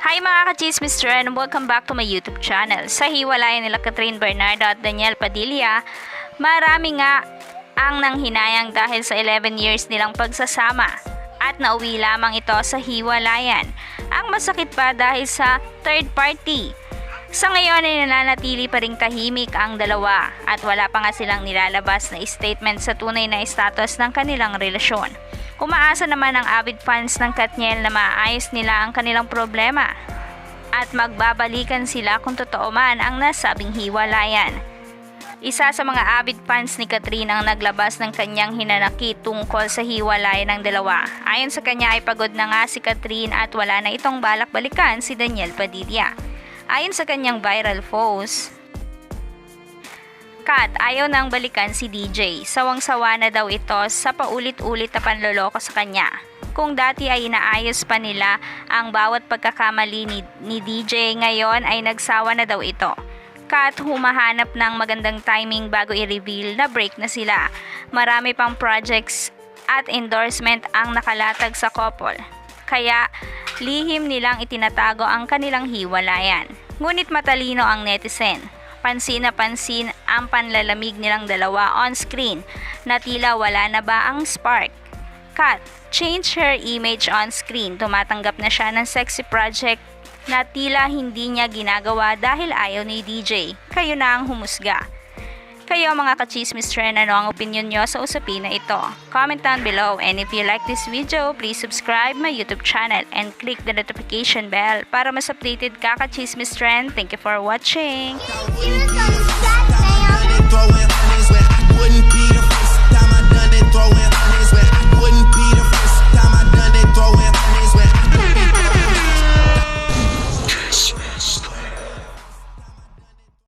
Hi mga ka-chismis and welcome back to my YouTube channel. Sa hiwalayan nila Catherine Bernardo at Daniel Padilla, marami nga ang nanghinayang dahil sa 11 years nilang pagsasama at nauwi lamang ito sa hiwalayan. Ang masakit pa dahil sa third party. Sa ngayon ay nananatili pa rin tahimik ang dalawa at wala pa nga silang nilalabas na statement sa tunay na status ng kanilang relasyon. Umaasa naman ang avid fans ng Katniel na maayos nila ang kanilang problema at magbabalikan sila kung totoo man ang nasabing hiwalayan. Isa sa mga avid fans ni Catherine ang naglabas ng kanyang hinanakit tungkol sa hiwalayan ng dalawa. Ayon sa kanya ay pagod na nga si Catherine at wala na itong balak balikan si Daniel Padilla. Ayon sa kanyang viral post, Kat, ayaw nang balikan si DJ. Sawang-sawa na daw ito sa paulit-ulit na panloloko sa kanya. Kung dati ay inaayos pa nila ang bawat pagkakamali ni DJ, ngayon ay nagsawa na daw ito. Kat, humahanap ng magandang timing bago i-reveal na break na sila. Marami pang projects at endorsement ang nakalatag sa couple. Kaya lihim nilang itinatago ang kanilang hiwalayan. Ngunit matalino ang netizen. Pansin na pansin ang panlalamig nilang dalawa on screen na tila wala na ba ang spark. Kat, change her image on screen. Tumatanggap na siya ng sexy project na tila hindi niya ginagawa dahil ayaw ni DJ. Kayo na ang humusga. Kayo mga ka-chismis trend, ano ang opinion nyo sa usapin na ito? Comment down below, and if you like this video, please subscribe my YouTube channel and click the notification bell para mas updated ka ka-chismis trend. Thank you for watching! Throwing hundreds where I wouldn't be the first